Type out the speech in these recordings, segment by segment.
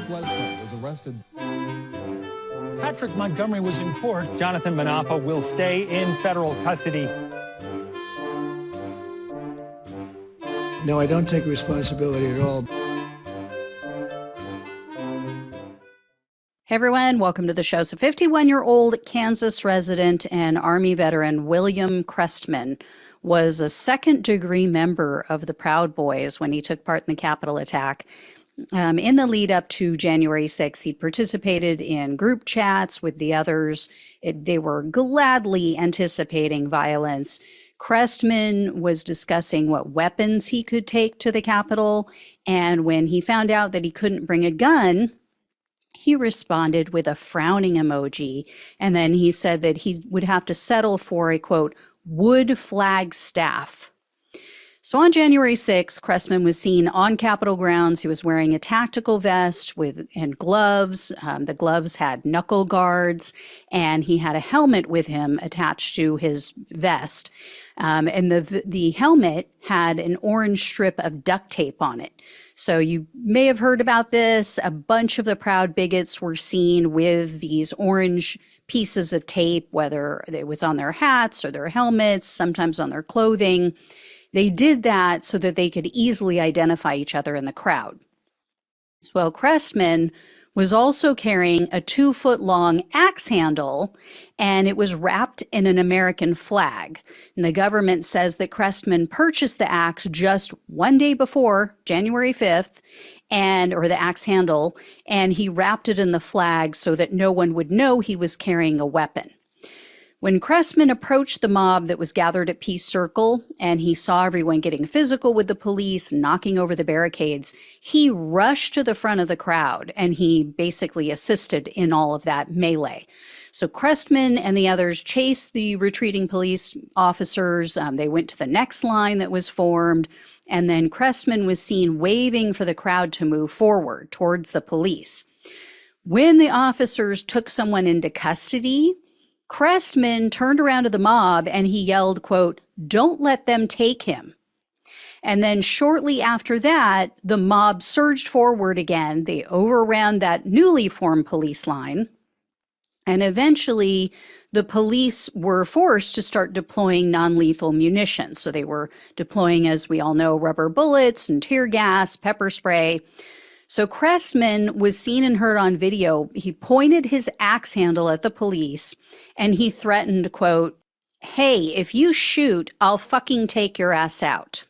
Bledsoe was arrested. Patrick Montgomery was in court. Jonathan Manapa will stay in federal custody. No, I don't take responsibility at all. Hey everyone, welcome to the show. So 51-year-old Kansas resident and Army veteran William Chrestman was a second-degree member of the Proud Boys when he took part in the Capitol attack. In the lead up to January 6th, he participated in group chats with the others. They were gladly anticipating violence. Chrestman was discussing what weapons he could take to the Capitol, and when he found out that he couldn't bring a gun, he responded with a frowning emoji, and then he said that he would have to settle for a, quote, wood flag staff. So on January 6th, Chrestman was seen on Capitol grounds. He was wearing a tactical vest and gloves. The gloves had knuckle guards, and he had a helmet with him attached to his vest. And the helmet had an orange strip of duct tape on it. So you may have heard about this. A bunch of the Proud bigots were seen with these orange pieces of tape, whether it was on their hats or their helmets, sometimes on their clothing. They did that so that they could easily identify each other in the crowd. Well, Chrestman was also carrying a 2-foot-long axe handle, and it was wrapped in an American flag. And the government says that Chrestman purchased the axe just one day before, January 5th, or the axe handle, and he wrapped it in the flag so that no one would know he was carrying a weapon. When Chrestman approached the mob that was gathered at Peace Circle and he saw everyone getting physical with the police, knocking over the barricades, he rushed to the front of the crowd and he basically assisted in all of that melee. So Chrestman and the others chased the retreating police officers. They went to the next line that was formed, and then Chrestman was seen waving for the crowd to move forward towards the police. When the officers took someone into custody, Chrestman turned around to the mob and he yelled, quote, "Don't let them take him." And then shortly after that, the mob surged forward again. They overran that newly formed police line. And eventually, the police were forced to start deploying non-lethal munitions. So they were deploying, as we all know, rubber bullets and tear gas, pepper spray. So Chrestman was seen and heard on video. He pointed his axe handle at the police and he threatened, quote, "Hey, if you shoot, I'll fucking take your ass out."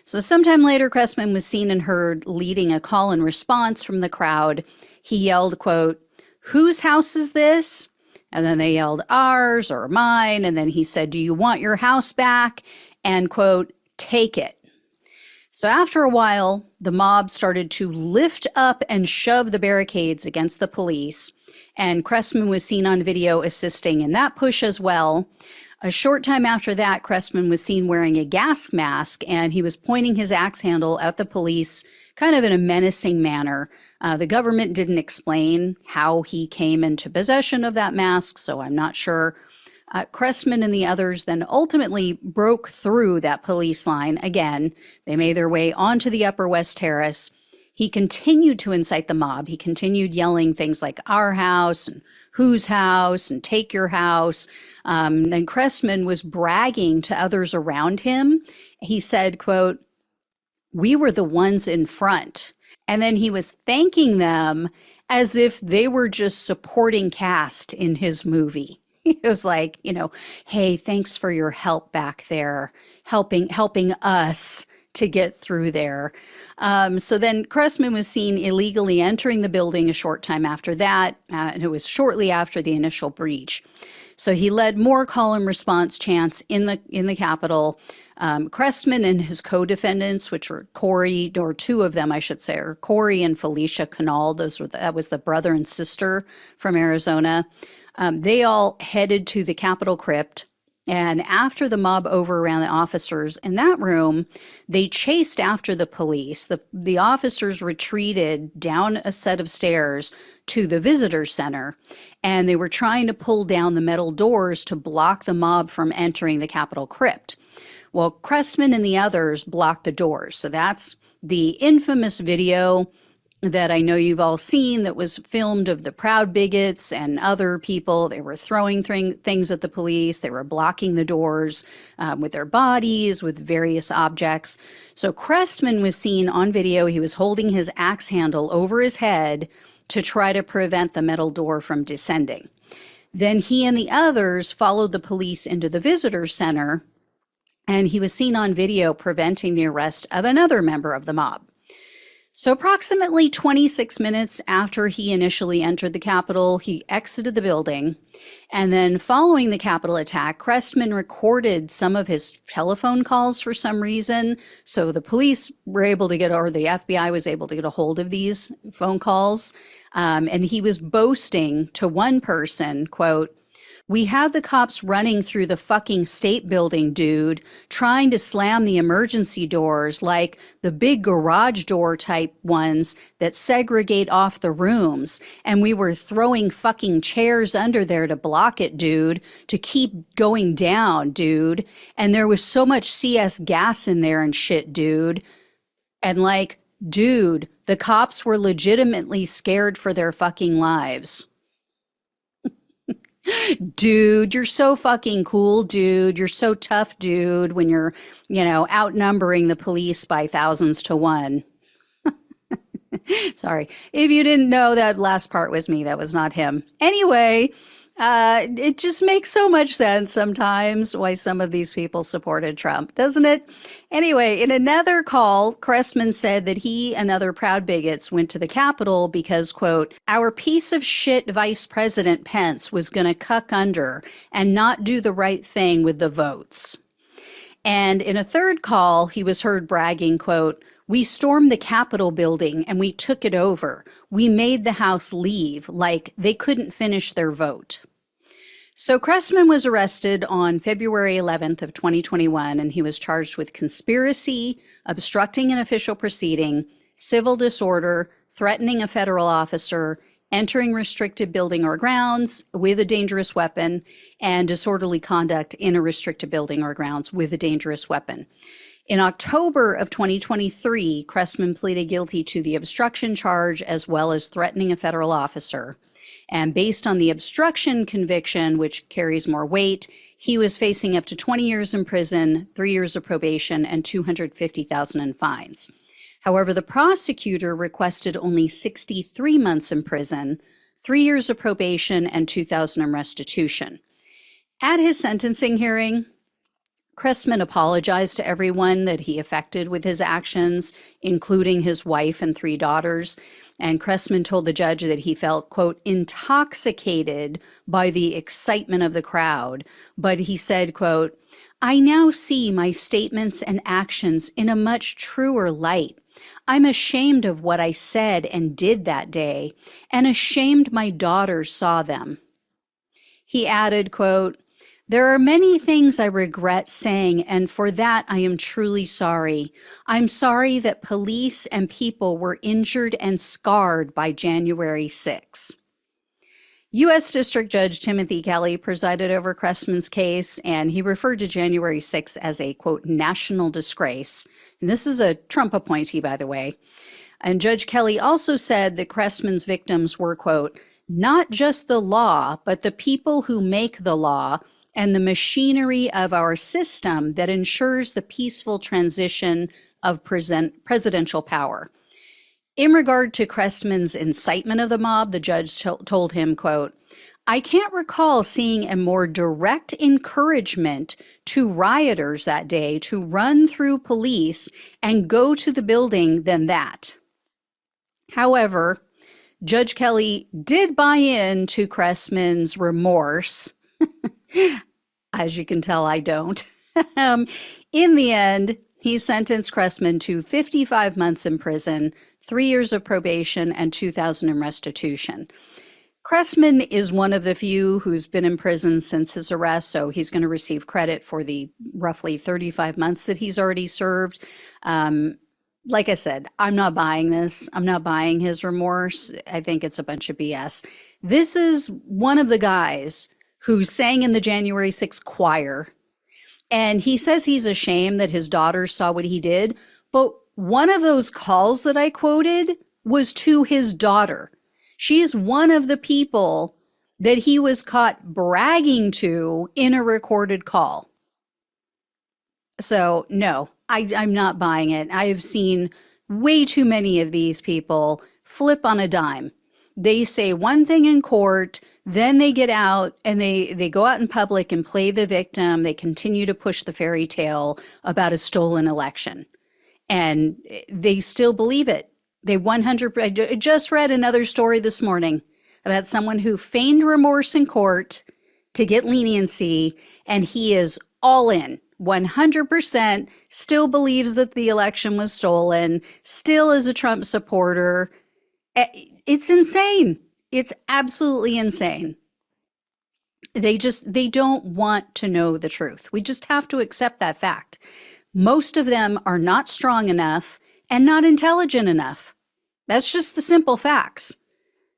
So sometime later, Chrestman was seen and heard leading a call and response from the crowd. He yelled, quote, "Whose house is this?" And then they yelled, "Ours" or "mine." And then he said, "Do you want your house back?" And, quote, "Take it." So after a while, the mob started to lift up and shove the barricades against the police, and Chrestman was seen on video assisting in that push as well. A short time after that, Chrestman was seen wearing a gas mask, and he was pointing his axe handle at the police kind of in a menacing manner. The government didn't explain how he came into possession of that mask, so I'm not sure. Chrestman and the others then ultimately broke through that police line. Again, they made their way onto the Upper West Terrace. He continued to incite the mob. He continued yelling things like "our house" and "whose house" and "take your house." And Chrestman was bragging to others around him. He said, quote, "We were the ones in front." And then he was thanking them as if they were just supporting cast in his movie. It was like, "Hey, thanks for your help back there, helping us to get through there." So then Chrestman was seen illegally entering the building a short time after that, and it was shortly after the initial breach. So he led more call and response chants in the Capitol. Chrestman and his co-defendants, which were Corey, or two of them, I should say, are Corey and Felicia Canal. That was the brother and sister from Arizona. They all headed to the Capitol crypt, and after the mob overran the officers in that room, they chased after the police. The officers retreated down a set of stairs to the visitor center, and they were trying to pull down the metal doors to block the mob from entering the Capitol crypt. Well, Chrestman and the others blocked the doors. So that's the infamous video that I know you've all seen that was filmed of the Proud Bigots and other people. They were throwing things at the police. They were blocking the doors with their bodies, with various objects. So Chrestman was seen on video. He was holding his axe handle over his head to try to prevent the metal door from descending. Then he and the others followed the police into the visitor center, and he was seen on video preventing the arrest of another member of the mob. So approximately 26 minutes after he initially entered the Capitol, he exited the building. And then following the Capitol attack, Chrestman recorded some of his telephone calls for some reason. So the police were able to get, or the FBI was able to get a hold of these phone calls. And he was boasting to one person, quote, "We have the cops running through the fucking state building, dude, trying to slam the emergency doors, like the big garage door type ones that segregate off the rooms. And we were throwing fucking chairs under there to block it, dude, to keep going down, dude. And there was so much CS gas in there and shit, dude." And like, dude, the cops were legitimately scared for their fucking lives. Dude, you're so fucking cool, dude. You're so tough, dude, when you're, outnumbering the police by thousands to one. Sorry. If you didn't know, that last part was me. That was not him. Anyway, it just makes so much sense sometimes why some of these people supported Trump, doesn't it? Anyway, in another call, Chrestman said that he and other Proud Bigots went to the Capitol because, quote, "Our piece of shit Vice President Pence was going to cuck under and not do the right thing with the votes." And in a third call, he was heard bragging, quote, "We stormed the Capitol building and we took it over. We made the House leave, like they couldn't finish their vote." So Chrestman was arrested on February 11th of 2021, and he was charged with conspiracy, obstructing an official proceeding, civil disorder, threatening a federal officer, entering restricted building or grounds with a dangerous weapon, and disorderly conduct in a restricted building or grounds with a dangerous weapon. In October of 2023, Chrestman pleaded guilty to the obstruction charge as well as threatening a federal officer. And based on the obstruction conviction, which carries more weight, he was facing up to 20 years in prison, 3 years of probation, and $250,000 in fines. However, the prosecutor requested only 63 months in prison, 3 years of probation, and $2,000 in restitution. At his sentencing hearing, Chrestman apologized to everyone that he affected with his actions, including his wife and 3 daughters. And Chrestman told the judge that he felt, quote, intoxicated by the excitement of the crowd. But he said, quote, "I now see my statements and actions in a much truer light. I'm ashamed of what I said and did that day, and ashamed my daughters saw them." He added, quote, "There are many things I regret saying, and for that I am truly sorry. I'm sorry that police and people were injured and scarred by January 6. U.S. District Judge Timothy Kelly presided over Chrestman's case, and he referred to January 6th as a, quote, national disgrace. And this is a Trump appointee, by the way. And Judge Kelly also said that Chrestman's victims were, quote, not just the law, but the people who make the law and the machinery of our system that ensures the peaceful transition of presidential power. In regard to Chrestman's incitement of the mob, the judge told him, quote, "I can't recall seeing a more direct encouragement to rioters that day to run through police and go to the building than that." However, Judge Kelly did buy into Chrestman's remorse. As you can tell, I don't. In the end, he sentenced Chrestman to 55 months in prison, 3 years of probation, and $2,000 in restitution. Chrestman is one of the few who's been in prison since his arrest, so he's going to receive credit for the roughly 35 months that he's already served. Like I said, I'm not buying this. I'm not buying his remorse. I think it's a bunch of BS. This is one of the guys who sang in the January 6th choir. And he says he's ashamed that his daughters saw what he did. But one of those calls that I quoted was to his daughter. She is one of the people that he was caught bragging to in a recorded call. So, no, I'm not buying it. I have seen way too many of these people flip on a dime. They say one thing in court, then they get out and they go out in public and play the victim. They continue to push the fairy tale about a stolen election. And they still believe it. They 100%. I just read another story this morning about someone who feigned remorse in court to get leniency, and he is all in. 100% still believes that the election was stolen, still is a Trump supporter. It's insane. It's absolutely insane. They don't want to know the truth. We just have to accept that fact. Most of them are not strong enough and not intelligent enough. That's just the simple facts.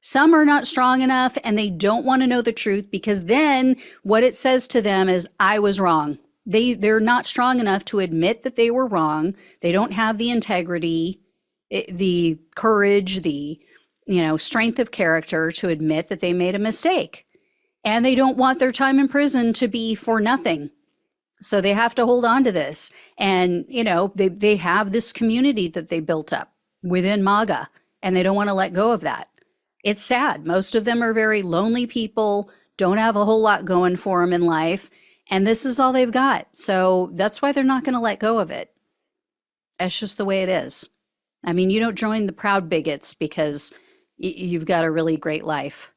Some are not strong enough and they don't want to know the truth, because then what it says to them is, I was wrong. They're not strong enough to admit that they were wrong. They don't have the integrity, the courage, the strength of character to admit that they made a mistake. And they don't want their time in prison to be for nothing. So they have to hold on to this. And, they have this community that they built up within MAGA, and they don't want to let go of that. It's sad. Most of them are very lonely people, don't have a whole lot going for them in life, and this is all they've got. So that's why they're not going to let go of it. That's just the way it is. I mean, you don't join the proud bigots because you've got a really great life.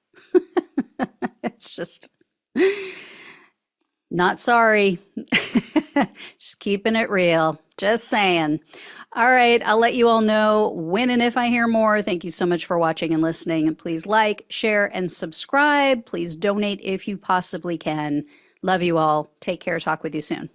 It's just not sorry. Just keeping it real. Just saying. All right. I'll let you all know when and if I hear more. Thank you so much for watching and listening. And please like, share, and subscribe. Please donate if you possibly can. Love you all. Take care. Talk with you soon.